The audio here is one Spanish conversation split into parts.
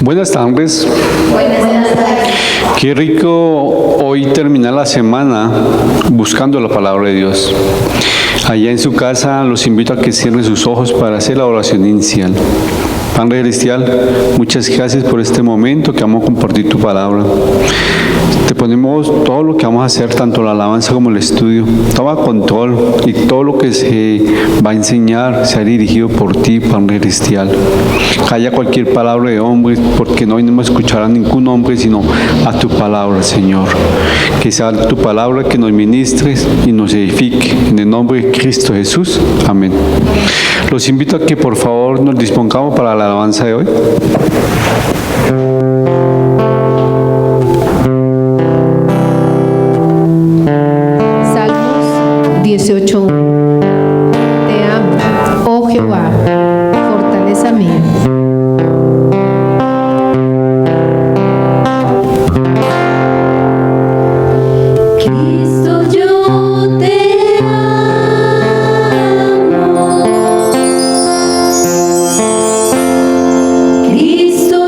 Buenas tardes. Buenas tardes. Qué rico hoy terminar la semana buscando la palabra de Dios. Allá en su casa los invito a que cierren sus ojos para hacer la oración inicial. Padre Celestial, muchas gracias por este momento que vamos a compartir tu palabra. Te ponemos todo lo que vamos a hacer, tanto la alabanza como el estudio. Toma control y todo lo que se va a enseñar sea dirigido por ti, Padre Celestial. Calla cualquier palabra de hombre, porque no venimos a escuchar a ningún hombre, sino a tu palabra, Señor. Que sea tu palabra que nos ministres y nos edifique. En el nombre de Cristo Jesús. Amén. Los invito a que por favor nos dispongamos para la alabanza de hoy. Salmos 18:1. Te amo, oh Jehová, fortaleza mía. Cristo, yo te amo. Cristo,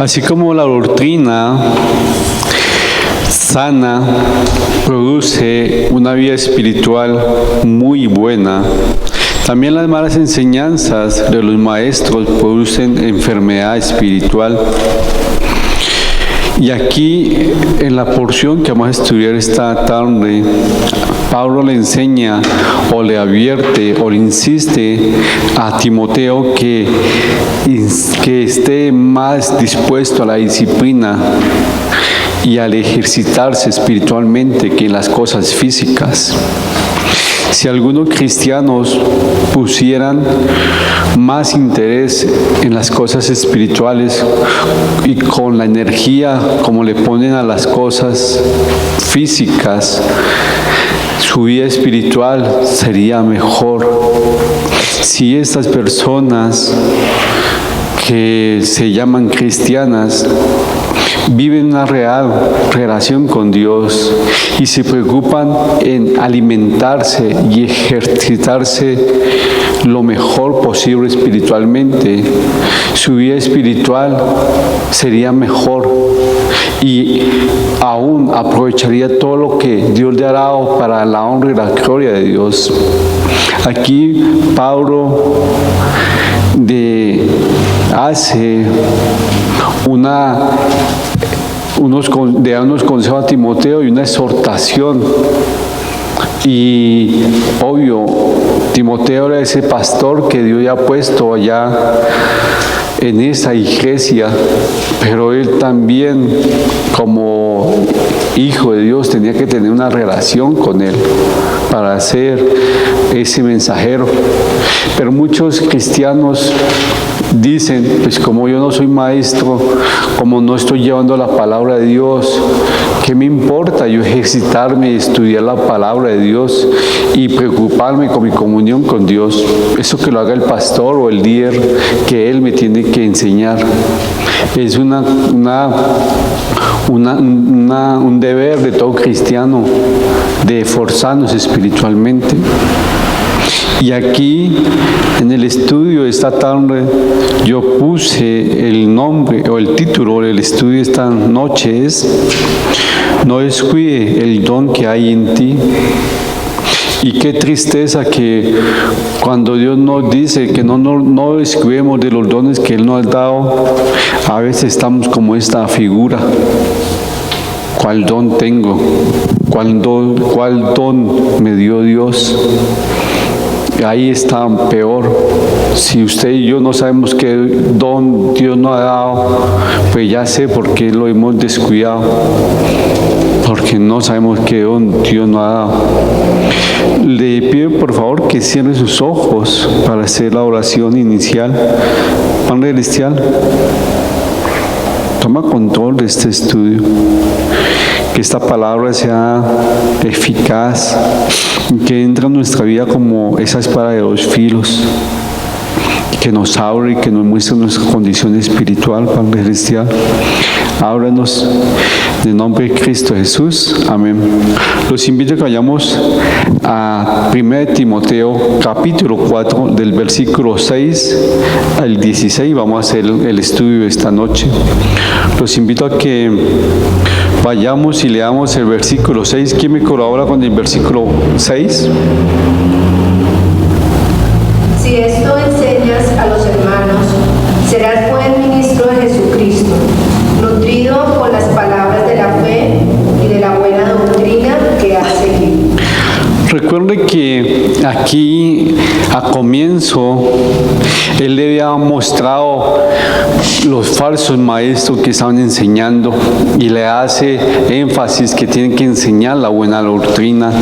Así como la doctrina sana produce una vida espiritual muy buena, también las malas enseñanzas de los maestros producen enfermedad espiritual. Y aquí, en la porción que vamos a estudiar esta tarde, Pablo le enseña o le advierte o le insiste a Timoteo que esté más dispuesto a la disciplina y al ejercitarse espiritualmente que en las cosas físicas. Si algunos cristianos pusieran más interés en las cosas espirituales y con la energía como le ponen a las cosas físicas, su vida espiritual sería mejor. Si estas personas que se llaman cristianas viven una real relación con Dios y se preocupan en alimentarse y ejercitarse lo mejor posible espiritualmente, su vida espiritual sería mejor y aún aprovecharía todo lo que Dios le ha dado para la honra y la gloria de Dios. Aquí Pablo hace unos consejos a Timoteo y una exhortación. Y obvio, Timoteo era ese pastor que Dios ya ha puesto allá en esa iglesia, pero él también, como hijo de Dios, tenía que tener una relación con él para ser ese mensajero. Pero muchos cristianos dicen, pues como yo no soy maestro, como no estoy llevando la palabra de Dios, ¿qué me importa yo ejercitarme y estudiar la palabra de Dios y preocuparme con mi comunión con Dios? Eso que lo haga el pastor o el líder, que él me tiene que enseñar. Es un deber de todo cristiano de esforzarnos espiritualmente. Y aquí, en el estudio de esta tarde, yo puse el nombre o el título del estudio esta noche es "No descuide el don que hay en ti". Y qué tristeza que cuando Dios nos dice que no descuidemos de los dones que Él nos ha dado, a veces estamos como esta figura. ¿Cuál don tengo? ¿Cuál don me dio Dios? Ahí está peor. Si usted y yo no sabemos qué don Dios nos ha dado, pues ya sé por qué lo hemos descuidado, porque no sabemos qué don Dios nos ha dado. Le pido por favor que cierre sus ojos para hacer la oración inicial. Padre Celestial, toma control de este estudio. Que esta palabra sea eficaz, que entre en nuestra vida como esa espada de dos filos, que nos abre y que nos muestre nuestra condición espiritual, Padre Celestial. Ábranos en el nombre de Cristo Jesús. Amén. Los invito a que vayamos a 1 Timoteo capítulo 4 del versículo 6 al 16. Vamos a hacer el estudio esta noche. Los invito a que vayamos y leamos el versículo 6. ¿Quién me colabora con el versículo 6? Si esto enseñas a los hermanos, serás buen ministro de Jesucristo, nutrido con las palabras de la fe y de la buena doctrina que has seguido. Recuerde que aquí a comienzo él le había mostrado los falsos maestros que estaban enseñando y le hace énfasis que tienen que enseñar la buena doctrina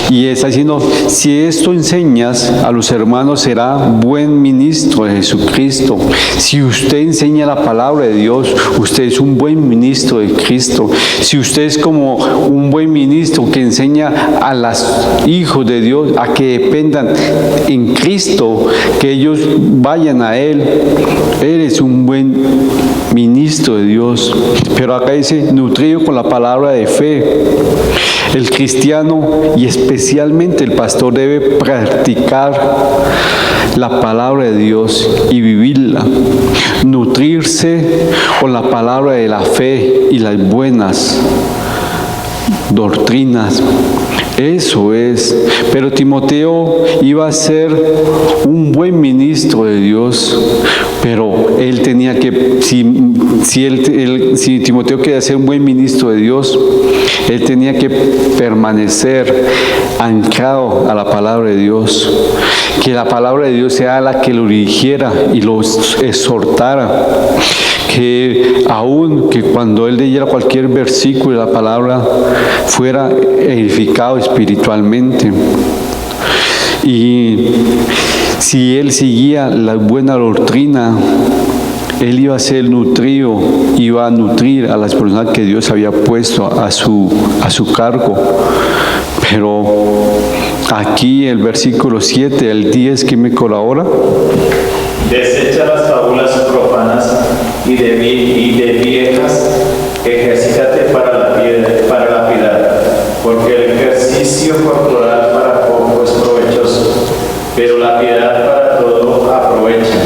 y está diciendo, si esto enseñas a los hermanos será buen ministro de Jesucristo. Si usted enseña la palabra de Dios, usted es un buen ministro de Cristo. Si usted es como un buen ministro que enseña a los hijos de Dios a que dependan en Cristo, que ellos vayan a Él, eres un buen ministro de Dios. Pero acá dice, nutrido con la palabra de fe. El cristiano y especialmente el pastor debe practicar la palabra de Dios y vivirla. Nutrirse con la palabra de la fe y las buenas doctrinas. Eso es. Pero Timoteo iba a ser un buen ministro de Dios, pero él tenía que, si Timoteo quería ser un buen ministro de Dios, él tenía que permanecer anclado a la palabra de Dios. Que la palabra de Dios sea la que lo dirigiera y lo exhortara. Que aun que cuando él leyera cualquier versículo de la palabra fuera edificado espiritualmente. Y si él seguía la buena doctrina, él iba a ser nutrido, iba a nutrir a las personas que Dios había puesto a su cargo. Pero aquí el versículo 7 al 10 que me colabora. Desecha las fábulas profanas y de viejas, ejercítate para la piedad, porque el ejercicio corporal para poco es provechoso, pero la piedad para todo aprovecha,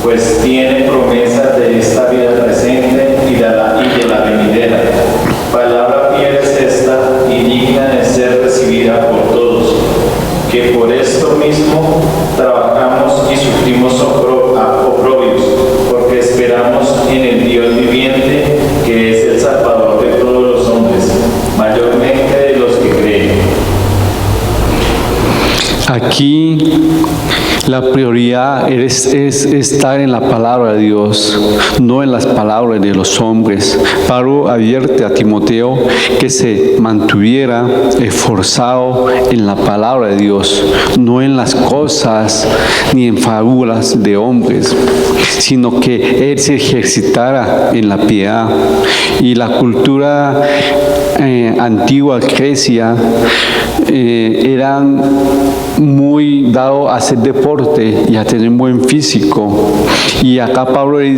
pues tiene promesas de esta vida presente y de la venidera. Palabra fiel es esta y digna de ser recibida por todos, que por esto mismo trabajamos y sufrimos oprobios, porque esperamos en el Dios viviente, que es el Salvador de todos los hombres, mayormente de los que creen. Aquí la prioridad es estar en la palabra de Dios, no en las palabras de los hombres. Pablo advierte a Timoteo que se mantuviera esforzado en la palabra de Dios, no en las cosas ni en fábulas de hombres, sino que él se ejercitara en la piedad. Y la cultura antigua Grecia eran muy dados a hacer deporte y a tener un buen físico. Y acá Pablo le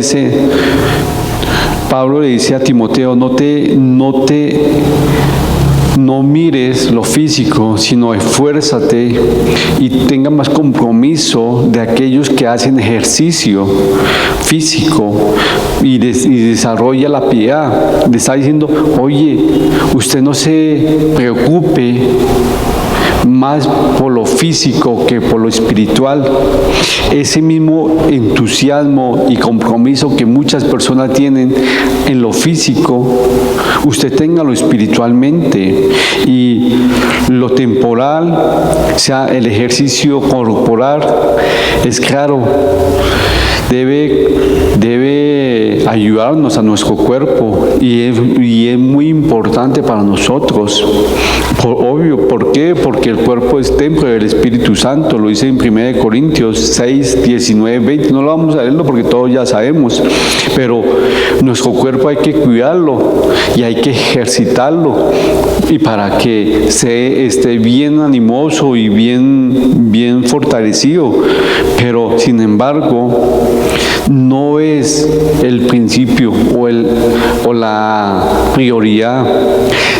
dice a Timoteo, no mires lo físico, sino esfuérzate y tenga más compromiso de aquellos que hacen ejercicio físico y desarrolla la piedad. Le está diciendo, oye, usted no se preocupe más por lo físico que por lo espiritual. Ese mismo entusiasmo y compromiso que muchas personas tienen en lo físico, usted téngalo espiritualmente, y lo temporal, sea el ejercicio corporal, es claro, debe ayudarnos a nuestro cuerpo y es muy importante para nosotros. Obvio, ¿por qué? Porque el cuerpo es templo del Espíritu Santo, lo dice en 1 Corintios 6, 19, 20. No lo vamos a leerlo porque todos ya sabemos, pero nuestro cuerpo hay que cuidarlo y hay que ejercitarlo, y para que esté bien animoso y bien fortalecido. Pero sin embargo, no es el principio o la prioridad,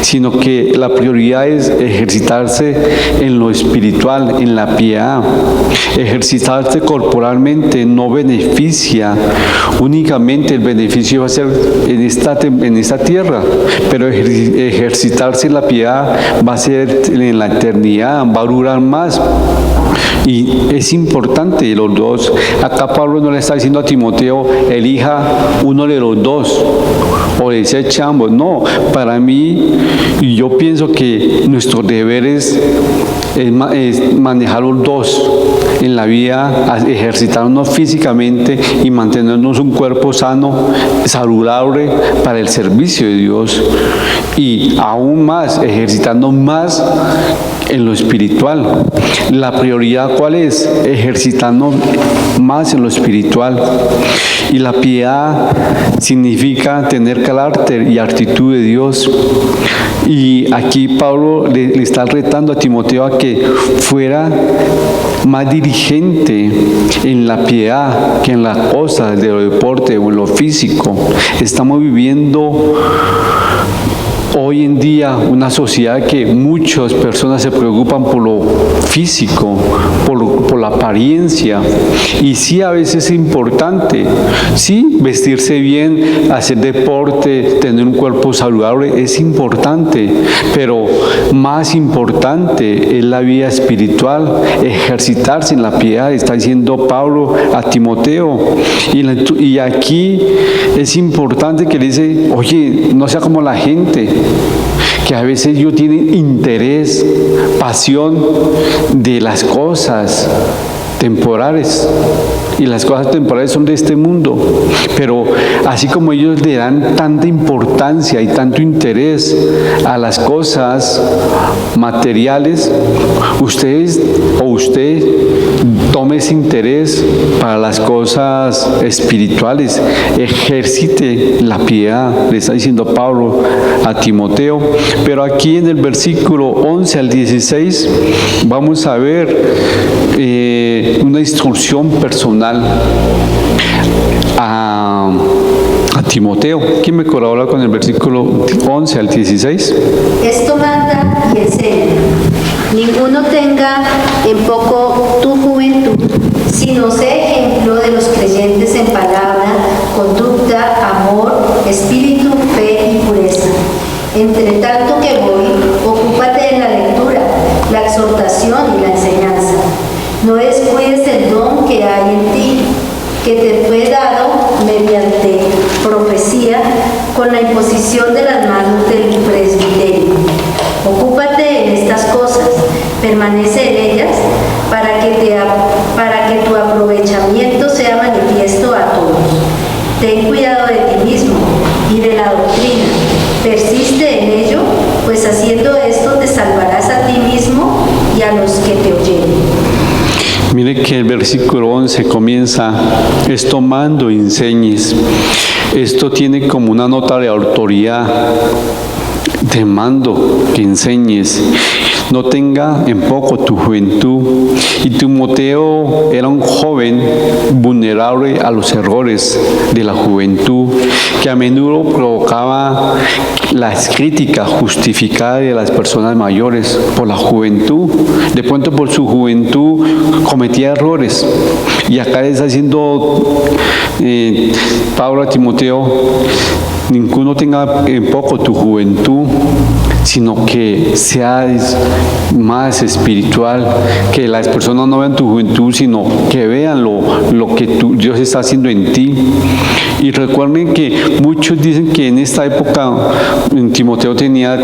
sino que la prioridad es ejercitarse en lo espiritual, en la piedad. Ejercitarse corporalmente no beneficia, únicamente el beneficio va a ser en esta tierra, pero ejercitarse en la piedad va a ser en la eternidad, va a durar más. Y es importante los dos. Acá Pablo no le está diciendo a Timoteo, elija uno de los dos o deseche ambos. No, para mí, yo pienso que nuestro deber es manejar los dos en la vida, ejercitarnos físicamente y mantenernos un cuerpo sano, saludable para el servicio de Dios, y aún más, ejercitarnos más en lo espiritual. La prioridad, ¿cuál es? Ejercitarnos más en lo espiritual. Y la piedad significa tener carácter y actitud de Dios. Y aquí Pablo le está retando a Timoteo a que fuera más diligente en la piedad que en las cosas de lo deporte o en lo físico. Estamos viviendo hoy en día una sociedad que muchas personas se preocupan por lo físico, por la apariencia, y sí, a veces es importante, sí, vestirse bien, hacer deporte, tener un cuerpo saludable es importante, pero más importante es la vida espiritual, ejercitarse en la piedad, está diciendo Pablo a Timoteo, y aquí es importante que le dice, oye, no sea como la gente, que a veces ellos tienen interés, pasión de las cosas temporales, y las cosas temporales son de este mundo, pero así como ellos le dan tanta importancia y tanto interés a las cosas materiales, usted tome ese interés para las cosas espirituales, ejercite la piedad, le está diciendo Pablo a Timoteo. Pero aquí en el versículo 11 al 16 vamos a ver una instrucción personal a Timoteo. ¿Quién me colabora con el versículo 11 al 16? Esto manda y enseña. Ninguno tenga en poco tu juventud, sino sé ejemplo de los creyentes en palabra, conducta, amor, espíritu, fe y pureza. Entre tanto que voy, ocúpate en la lectura, la exhortación y la enseñanza. No descuides el don que hay en ti, que te fue dado mediante profecía con la imposición de las manos del presbiterio. Ocúpate en estas cosas, permanece en ellas, para que tu aprovechamiento sea manifiesto a todos. Ten cuidado de ti mismo y de la doctrina. Persiste en ello, pues haciendo esto te salvarás a ti mismo y a los que te oyeren. Mire que el versículo 11 comienza, esto mando y enseñes. Esto tiene como una nota de autoridad. Te mando que enseñes. No tenga en poco tu juventud. Y Timoteo era un joven vulnerable a los errores de la juventud, que a menudo provocaba las críticas justificadas de las personas mayores por la juventud. De pronto por su juventud cometía errores. Y acá está diciendo Pablo a Timoteo, ninguno tenga en poco tu juventud, sino que seas más espiritual, que las personas no vean tu juventud, sino que vean lo que Dios está haciendo en ti. Y recuerden que muchos dicen que en esta época Timoteo tenía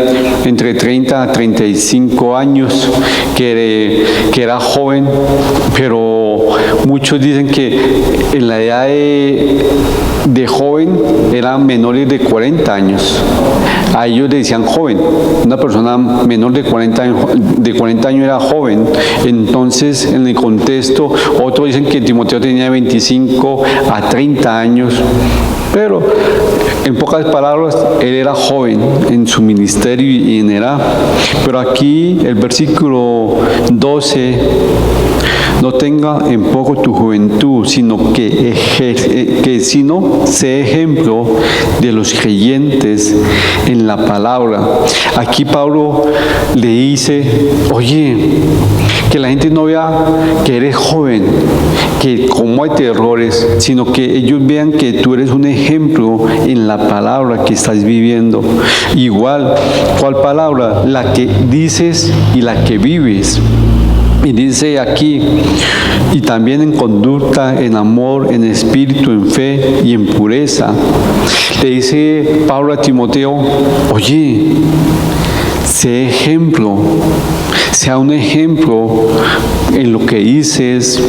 entre 30 a 35 años, que era joven, pero muchos dicen que en la edad de joven eran menores de 40 años. A ellos le decían joven. Una persona menor de 40 años era joven. Entonces, en el contexto, otros dicen que Timoteo tenía 25 a 30 años. Pero, en pocas palabras, él era joven en su ministerio y en edad. Pero aquí, el versículo 12, no tenga en poco tu juventud, sino que sé ejemplo de los creyentes en la palabra. Aquí Pablo le dice, oye, que la gente no vea que eres joven, que comete errores, sino que ellos vean que tú eres un ejemplo en la palabra que estás viviendo. Igual, ¿cuál palabra? La que dices y la que vives. Y dice aquí, y también en conducta, en amor, en espíritu, en fe y en pureza. Le dice Pablo a Timoteo, oye, sé ejemplo, sea un ejemplo en lo que dices,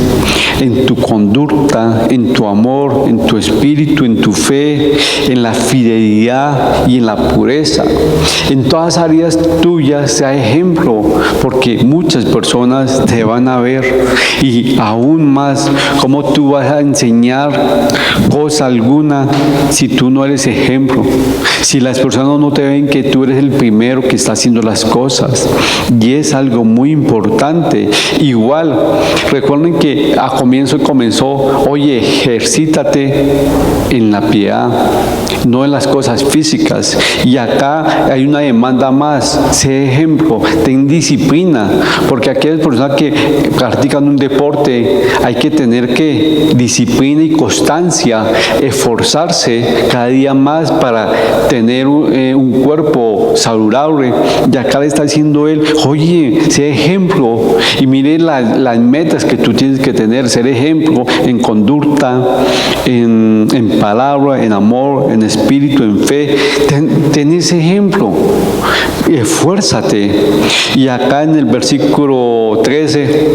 en tu conducta, en tu amor, en tu espíritu, en tu fe, en la fidelidad y en la pureza. En todas áreas tuyas sea ejemplo, porque muchas personas te van a ver y aún más, ¿cómo tú vas a enseñar cosa alguna si tú no eres ejemplo? Si las personas no te ven que tú eres el primero que está haciendo las cosas. Y es algo muy importante. Igual, recuerden que a comienzo comenzó, oye, ejercítate en la piedad, no en las cosas físicas. Y acá hay una demanda más, sé ejemplo, ten disciplina, porque aquellas personas que practican un deporte hay que tener que disciplina y constancia, esforzarse cada día más para tener un cuerpo saludable. Y acá le está diciendo él, oye, sé ejemplo y mire las metas que tú tienes que tener, ser ejemplo en conducta, en palabra, en amor, en espíritu, en fe. Ten ese ejemplo, esfuérzate. Y acá en el versículo 13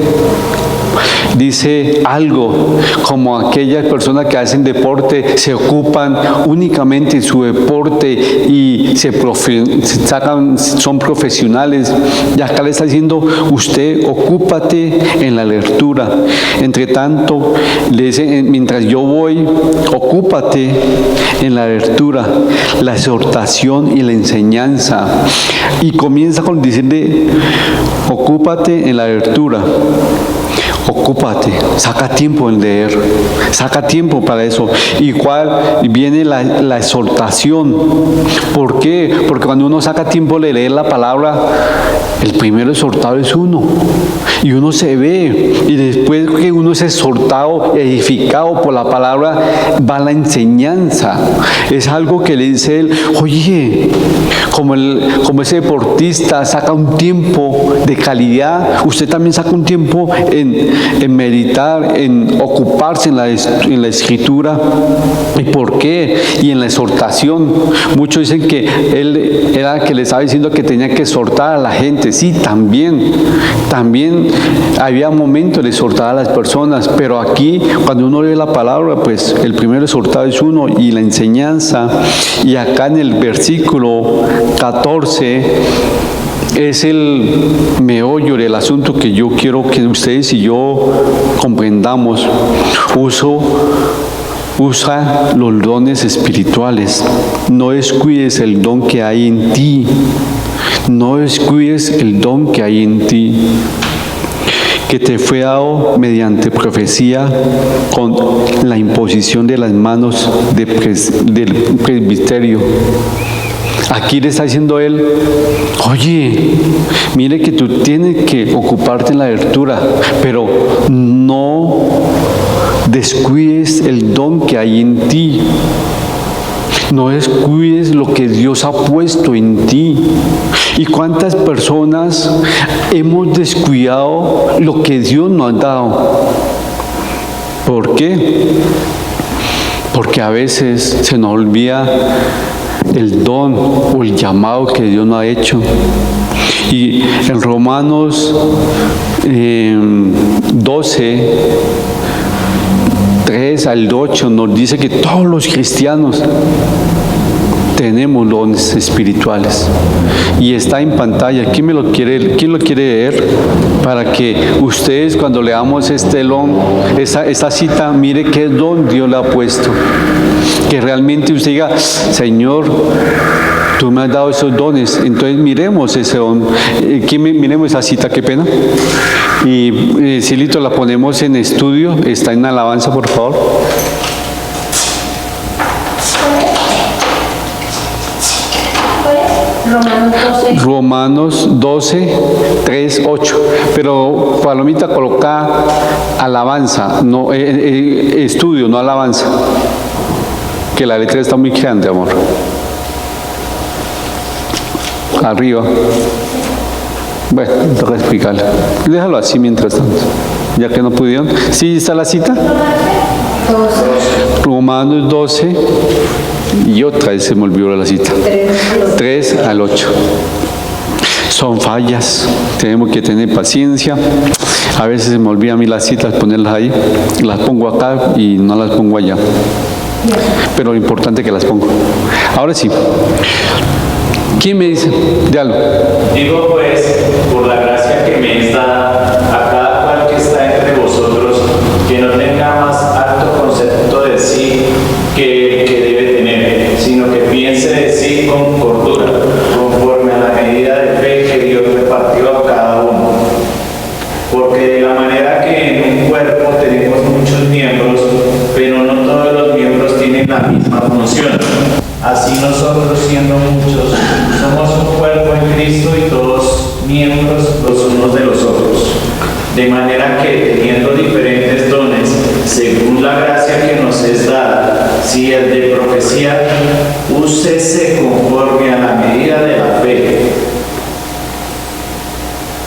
dice algo como aquellas personas que hacen deporte se ocupan únicamente en su deporte y son profesionales. Y acá le está diciendo, usted ocúpate en la lectura. Entre tanto, le dice, mientras yo voy, ocúpate en la lectura, la exhortación y la enseñanza. Y comienza con decirle, ocúpate en la lectura. Ocúpate, saca tiempo en leer, saca tiempo para eso. Igual viene la exhortación. ¿Por qué? Porque cuando uno saca tiempo de leer la palabra, el primero exhortado es uno. Y uno se ve. Y después que uno es exhortado, edificado por la palabra, va la enseñanza. Es algo que le dice él, oye, como ese deportista saca un tiempo de calidad, usted también saca un tiempo en meditar, en ocuparse en la escritura. ¿Y por qué? Y en la exhortación. Muchos dicen que él era el que le estaba diciendo que tenía que exhortar a la gente. Sí, también había momentos de exhortar a las personas, pero aquí cuando uno lee la palabra, pues el primero exhortado es uno y la enseñanza. Y acá en el versículo 14 es el meollo del asunto que yo quiero que ustedes y yo comprendamos. Usa los dones espirituales. No descuides el don que hay en ti. No descuides el don que hay en ti, que te fue dado mediante profecía con la imposición de las manos del presbiterio. Aquí le está diciendo él, oye, mire que tú tienes que ocuparte en la lectura, pero no descuides el don que hay en ti. No descuides lo que Dios ha puesto en ti. ¿Y cuántas personas hemos descuidado lo que Dios nos ha dado? ¿Por qué? Porque a veces se nos olvida el don o el llamado que Dios nos ha hecho. Y en Romanos 12, 3 al 8 nos dice que todos los cristianos tenemos dones espirituales. Y está en pantalla. ¿Quién lo quiere leer? Para que ustedes, cuando leamos esta cita, mire qué don Dios le ha puesto. Que realmente usted diga, Señor, tú me has dado esos dones. Entonces miremos ese don. Miremos esa cita, qué pena. Y Silito, la ponemos en estudio. Está en alabanza, por favor. Romanos 12, 3, 8. Pero Palomita, coloca alabanza, no estudio, no alabanza. Que la letra está muy grande, amor. Arriba. Bueno, tengo que explicarle. Déjalo así mientras tanto, ya que no pudieron. ¿Sí está la cita? Romanos 12. Y otra vez se me olvidó la cita. 3 al 8. son fallas, tenemos que tener paciencia. A veces se me olvida a mí las citas, ponerlas ahí, las pongo acá y no las pongo allá. Pero lo importante es que las pongo. Ahora sí, ¿quién me dice? Dígalo. Digo pues, por la gracia que me es dada a cada cual que está entre vosotros, que no tenga más alto concepto de sí que el que debe tener, sino que piense de sí con cordura, conforme a la medida de fe que Dios repartió a cada uno. Porque de la manera que en un cuerpo tenemos muchos miembros, pero no todos los miembros tienen la misma función. Así nosotros, siendo muchos, somos un cuerpo en Cristo y todos miembros los unos de los otros. De manera que, teniendo diferentes dones, según la gracia que nos es dada, si el de profecía, úsese conforme a la medida de la fe.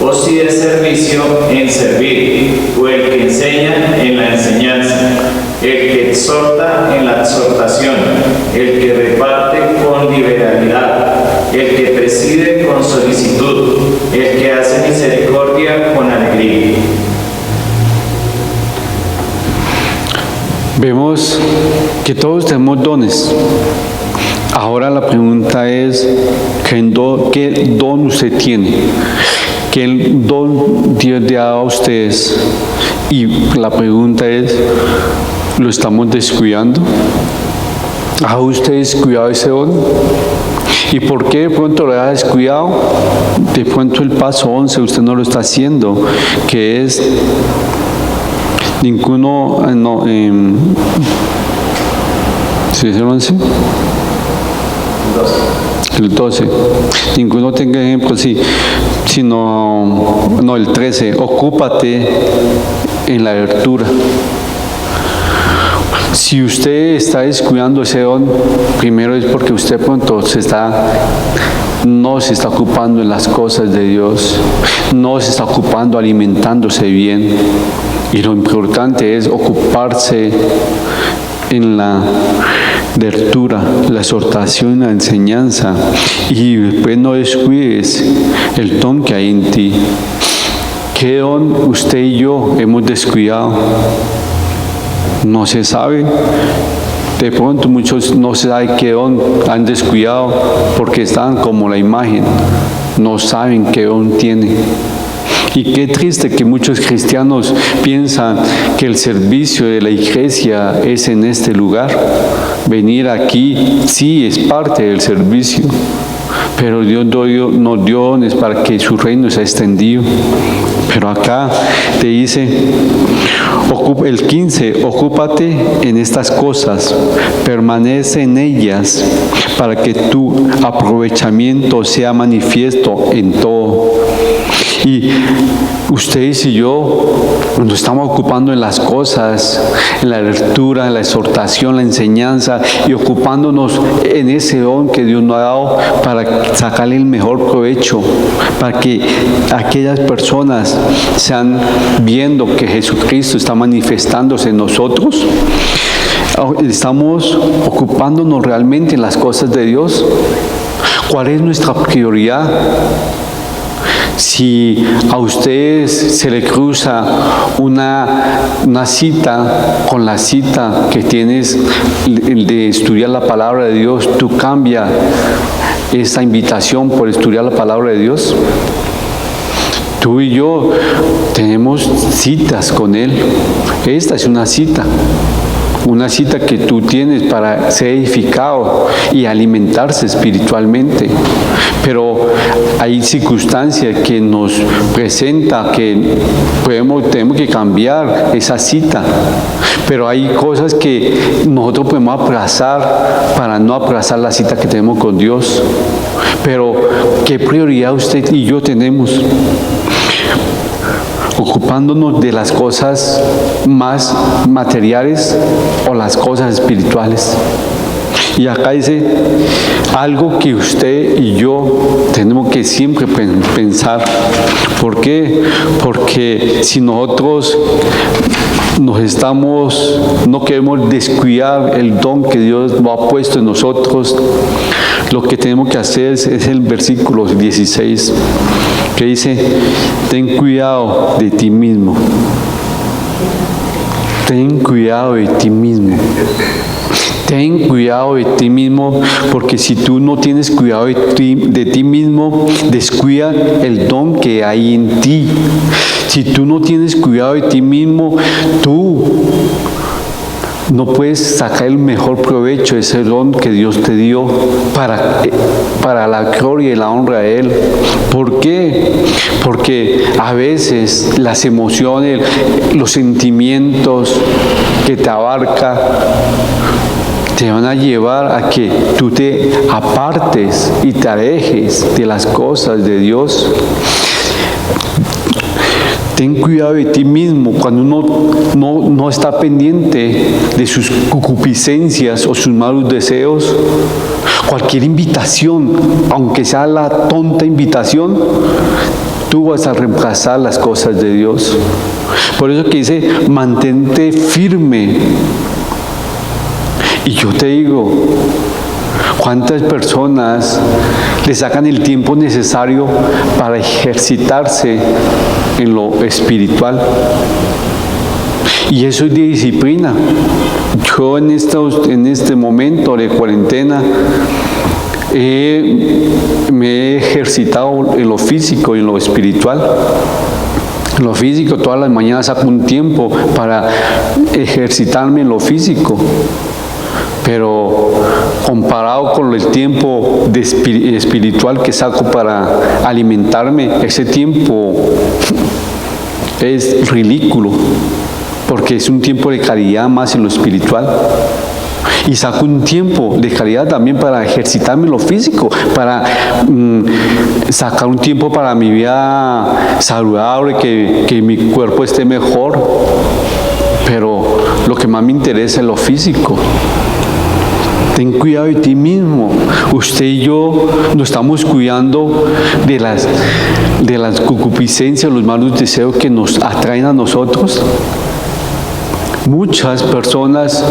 O si de servicio, en servir, o el que enseña, en la enseñanza, el que exhorta, en la exhortación, el que reparte con liberalidad, el que preside con solicitud, el que hace misericordia con alegría. Vemos que todos tenemos dones. Ahora la pregunta es, ¿qué don usted tiene? ¿Qué don Dios le ha dado a ustedes? Y la pregunta es, ¿lo estamos descuidando? ¿Ha usted descuidado ese don? ¿Y por qué de pronto lo ha descuidado? De pronto el paso 11 usted no lo está haciendo, que es ninguno, ¿sí es el 11? El 12. Ninguno tenga ejemplo así, sino, no, el 13. Ocúpate en la lectura. Si usted está descuidando ese don, primero es porque usted pronto no se está ocupando en las cosas de Dios, no se está ocupando alimentándose bien. Y lo importante es ocuparse en la lectura, la exhortación, la enseñanza, y después no descuides el don que hay en ti. ¿Qué don usted y yo hemos descuidado? No se sabe. De pronto muchos no saben qué don han descuidado porque están como la imagen, no saben qué don tienen. Y qué triste que muchos cristianos piensan que el servicio de la iglesia es en este lugar. Venir aquí sí es parte del servicio, pero Dios nos dio dones para que su reino sea extendido. Pero acá te dice, el 15, ocúpate en estas cosas, permanece en ellas, para que tu aprovechamiento sea manifiesto en todo. Y ustedes y yo nos estamos ocupando en las cosas, en la lectura, en la exhortación, la enseñanza, y ocupándonos en ese don que Dios nos ha dado para sacarle el mejor provecho, para que aquellas personas sean viendo que Jesucristo está manifestándose en nosotros. ¿Estamos ocupándonos realmente en las cosas de Dios? ¿Cuál es nuestra prioridad? Si a ustedes se le cruza una cita con la cita que tienes de estudiar la palabra de Dios, ¿tú cambias esa invitación por estudiar la palabra de Dios? Tú y yo tenemos citas con Él. Esta es una cita que tú tienes para ser edificado y alimentarse espiritualmente. Pero hay circunstancias que nos presentan que tenemos que cambiar esa cita. Pero hay cosas que nosotros podemos aplazar para no aplazar la cita que tenemos con Dios. Pero ¿qué prioridad usted y yo tenemos? ¿Ocupándonos de las cosas más materiales o las cosas espirituales? Y acá dice algo que usted y yo tenemos que siempre pensar. ¿Por qué? Porque si nosotros no queremos descuidar el don que Dios lo ha puesto en nosotros, lo que tenemos que hacer es el versículo 16, que dice: ten cuidado de ti mismo. Ten cuidado de ti mismo. Ten cuidado de ti mismo, porque si tú no tienes cuidado de ti mismo, descuida el don que hay en ti. Si tú no tienes cuidado de ti mismo, tú no puedes sacar el mejor provecho de ese don que Dios te dio para la gloria y la honra de Él. ¿Por qué? Porque a veces las emociones, los sentimientos que te abarca, te van a llevar a que tú te apartes y te alejes de las cosas de Dios. Ten cuidado de ti mismo. Cuando uno no está pendiente de sus concupiscencias o sus malos deseos, cualquier invitación, aunque sea la tonta invitación, tú vas a reemplazar las cosas de Dios. Por eso que dice: mantente firme. Y yo te digo, ¿cuántas personas le sacan el tiempo necesario para ejercitarse en lo espiritual? Y eso es de disciplina. Yo en este momento de cuarentena me he ejercitado en lo físico y en lo espiritual. En lo físico, todas las mañanas saco un tiempo para ejercitarme en lo físico. Pero comparado con el tiempo espiritual que saco para alimentarme, ese tiempo es ridículo, porque es un tiempo de calidad más en lo espiritual. Y saco un tiempo de calidad también para ejercitarme en lo físico, para sacar un tiempo para mi vida saludable, que mi cuerpo esté mejor. Pero lo que más me interesa es lo físico. Ten cuidado de ti mismo. Usted y yo nos estamos cuidando de las concupiscencias, los malos deseos que nos atraen a nosotros. Muchas personas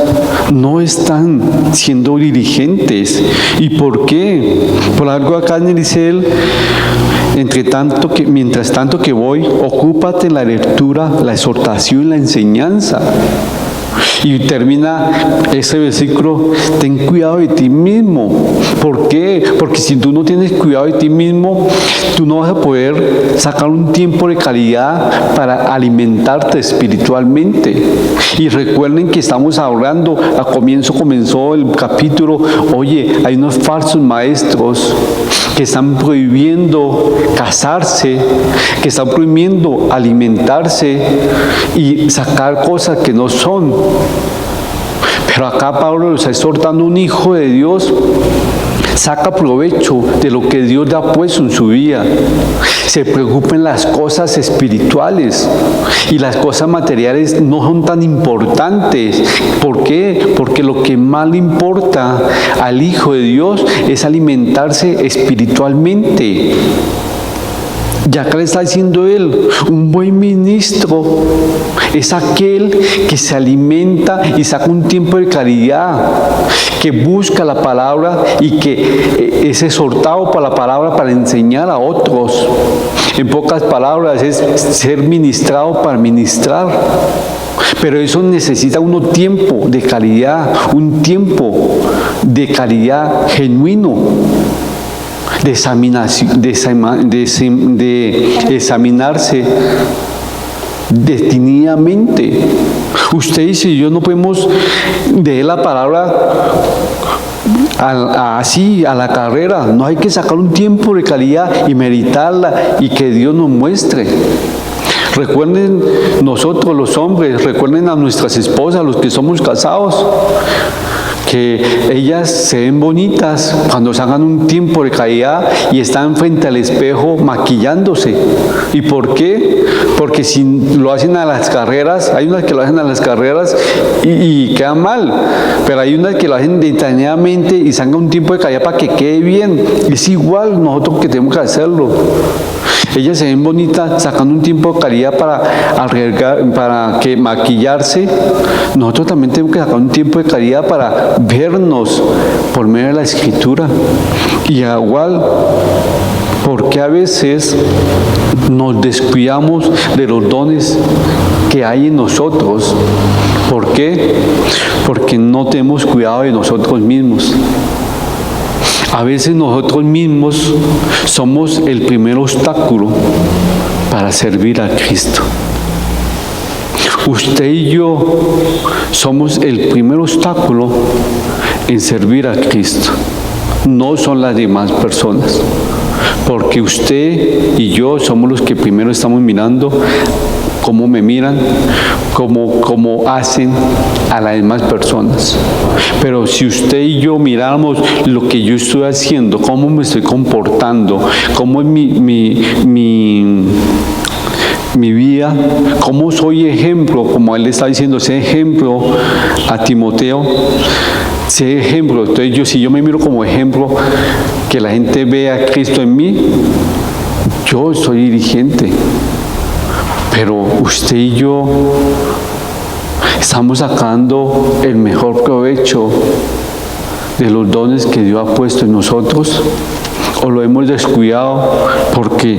no están siendo diligentes. ¿Y por qué? Por algo acá dice él: mientras tanto que voy, ocúpate en la lectura, la exhortación y la enseñanza. Y termina ese versículo: ten cuidado de ti mismo. ¿Por qué? Porque si tú no tienes cuidado de ti mismo, tú no vas a poder sacar un tiempo de calidad para alimentarte espiritualmente. Y recuerden que estamos hablando, comenzó el capítulo: oye, hay unos falsos maestros que están prohibiendo casarse, que están prohibiendo alimentarse y sacar cosas que no son. Pero acá Pablo lo está exhortando: un hijo de Dios saca provecho de lo que Dios le ha puesto en su vida. Se preocupa en las cosas espirituales, y las cosas materiales no son tan importantes. ¿Por qué? Porque lo que más le importa al hijo de Dios es alimentarse espiritualmente. Y acá le está diciendo él: un buen ministro es aquel que se alimenta y saca un tiempo de calidad, que busca la palabra y que es exhortado por la palabra para enseñar a otros. En pocas palabras, es ser ministrado para ministrar. Pero eso necesita tiempo de calidad, un tiempo de calidad genuino, de examinarse detenidamente. Usted y yo no podemos leer la palabra así a la carrera. No, hay que sacar un tiempo de calidad y meditarla y que Dios nos muestre. Recuerden nosotros los hombres, recuerden a nuestras esposas, los que somos casados, que ellas se ven bonitas cuando sacan un tiempo de calidad y están frente al espejo maquillándose. ¿Y por qué? Porque si lo hacen a las carreras, hay unas que lo hacen a las carreras y quedan mal, pero hay unas que lo hacen detenidamente y sacan un tiempo de calidad para que quede bien. Es igual nosotros que tenemos que hacerlo. Ellas se ven bonitas sacando un tiempo de calidad para que maquillarse. Nosotros también tenemos que sacar un tiempo de calidad para vernos por medio de la Escritura. Y igual, porque a veces nos descuidamos de los dones que hay en nosotros. ¿Por qué? Porque no tenemos cuidado de nosotros mismos. A veces nosotros mismos somos el primer obstáculo para servir a Cristo. Usted y yo somos el primer obstáculo en servir a Cristo. No son las demás personas. Porque usted y yo somos los que primero estamos mirando cómo me miran, cómo hacen a las demás personas. Pero si usted y yo miramos lo que yo estoy haciendo, cómo me estoy comportando, cómo es mi vida, cómo soy ejemplo, como él está diciendo, sé ejemplo a Timoteo, sé ejemplo. Entonces si yo me miro como ejemplo, que la gente vea a Cristo en mí, yo soy dirigente. Pero usted y yo estamos sacando el mejor provecho de los dones que Dios ha puesto en nosotros, o lo hemos descuidado porque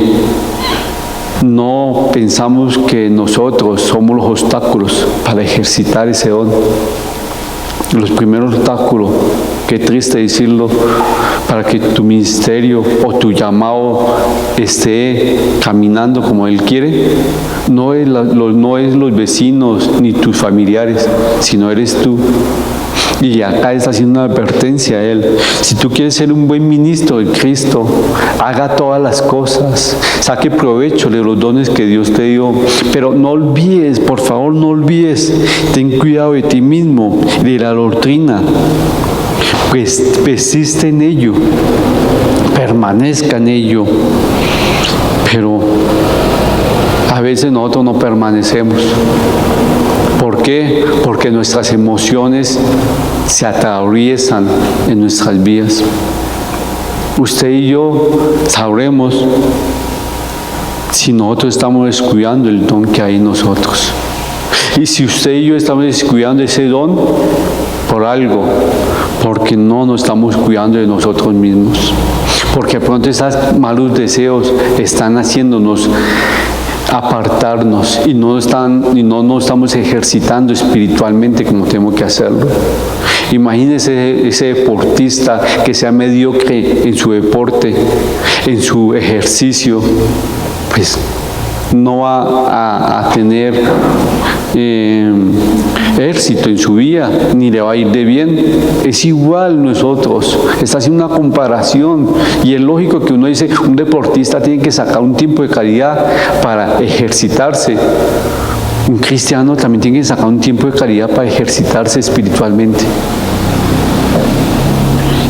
no pensamos que nosotros somos los obstáculos para ejercitar ese don. Los primeros obstáculos, qué triste decirlo, para que tu ministerio o tu llamado esté caminando como Él quiere, no es los vecinos ni tus familiares, sino eres tú. Y acá está haciendo una advertencia a Él. Si tú quieres ser un buen ministro de Cristo, haga todas las cosas, saque provecho de los dones que Dios te dio, pero no olvides, por favor, no olvides, ten cuidado de ti mismo, de la doctrina, pues persiste en ello, permanezca en ello. Pero a veces nosotros no permanecemos. ¿Por qué? Porque nuestras emociones se atraviesan en nuestras vidas. Usted y yo sabremos si nosotros estamos descuidando el don que hay en nosotros. Y si usted y yo estamos descuidando ese don por algo, porque no nos estamos cuidando de nosotros mismos. Porque de pronto esos malos deseos están haciéndonos apartarnos y no nos estamos ejercitando espiritualmente como tenemos que hacerlo. Imagínese ese deportista que sea mediocre en su deporte, en su ejercicio, pues no va a tener éxito en su vida, ni le va a ir de bien. Es igual nosotros, está haciendo una comparación, y es lógico que uno dice, un deportista tiene que sacar un tiempo de calidad para ejercitarse. Un cristiano también tiene que sacar un tiempo de calidad para ejercitarse espiritualmente.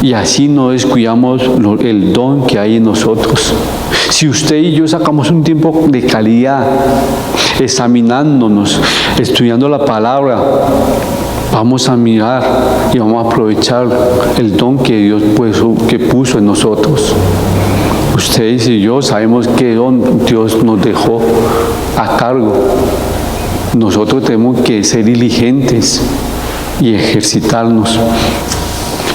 Y así no descuidamos el don que hay en nosotros. Si usted y yo sacamos un tiempo de calidad, examinándonos, estudiando la palabra, vamos a mirar y vamos a aprovechar el don que Dios puso en nosotros. Ustedes y yo sabemos qué don Dios nos dejó a cargo. Nosotros tenemos que ser diligentes y ejercitarnos.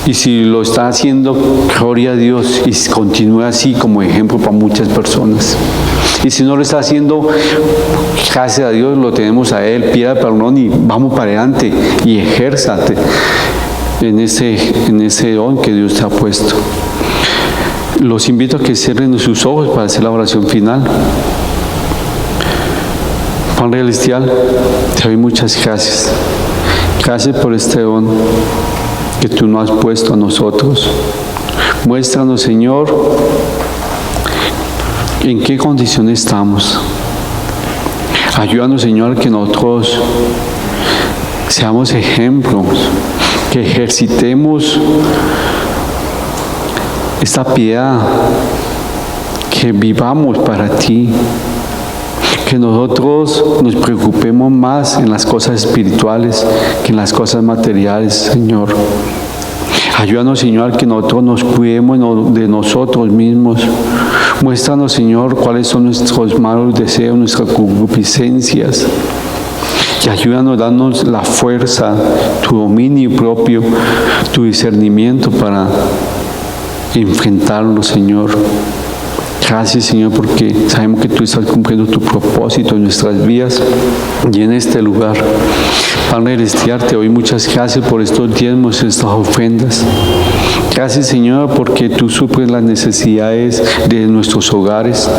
Y si lo está haciendo, gloria a Dios, y continúe así como ejemplo para muchas personas. Y si no lo está haciendo, gracias a Dios, lo tenemos a Él, pida perdón y vamos para adelante y ejérzate en ese don que Dios te ha puesto. Los invito a que cierren sus ojos para hacer la oración final. Padre Celestial, te doy muchas gracias. Gracias por este don que tú nos has puesto a nosotros. Muéstranos, Señor, en qué condición estamos. Ayúdanos, Señor, que nosotros seamos ejemplos, que ejercitemos esta piedad, que vivamos para ti, que nosotros nos preocupemos más en las cosas espirituales que en las cosas materiales, Señor. Ayúdanos, Señor, que nosotros nos cuidemos de nosotros mismos. Muéstranos, Señor, cuáles son nuestros malos deseos, nuestras concupiscencias. Y ayúdanos a darnos la fuerza, tu dominio propio, tu discernimiento para enfrentarlo, Señor. Gracias, Señor, porque sabemos que tú estás cumpliendo tu propósito en nuestras vidas y en este lugar. Padre celestial, te doy muchas gracias por estos diezmos, estas ofrendas. Gracias, Señor, porque tú suples las necesidades de nuestros hogares.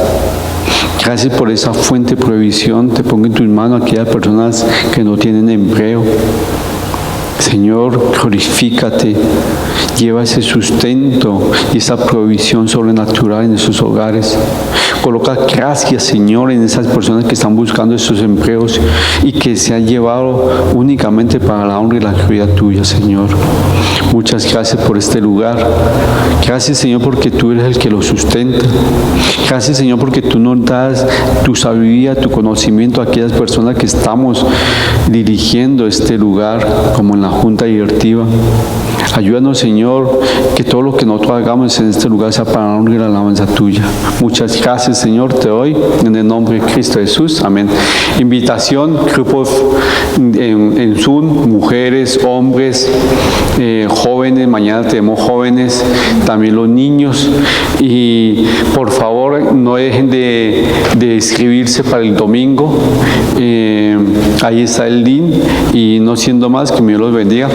Gracias por esa fuente de provisión. Te pongo en tus manos a aquellas personas que no tienen empleo. Señor, glorifícate, lleva ese sustento y esa provisión sobrenatural en esos hogares. Coloca gracias, Señor, en esas personas que están buscando esos empleos y que se han llevado únicamente para la honra y la gloria tuya, Señor. Muchas gracias por este lugar. Gracias, Señor, porque tú eres el que lo sustenta. Gracias, Señor, porque tú nos das tu sabiduría, tu conocimiento a aquellas personas que estamos dirigiendo este lugar, como en la junta directiva. Ayúdanos, Señor, que todo lo que nosotros hagamos en este lugar sea para la honra y la alabanza tuya. Muchas gracias, Señor, te doy en el nombre de Cristo Jesús. Amén. Invitación, grupos en Zoom, mujeres, hombres, jóvenes. Mañana tenemos jóvenes, también los niños. Y por favor, no dejen de inscribirse para el domingo. Ahí está el link. Y no siendo más, que Dios los bendiga.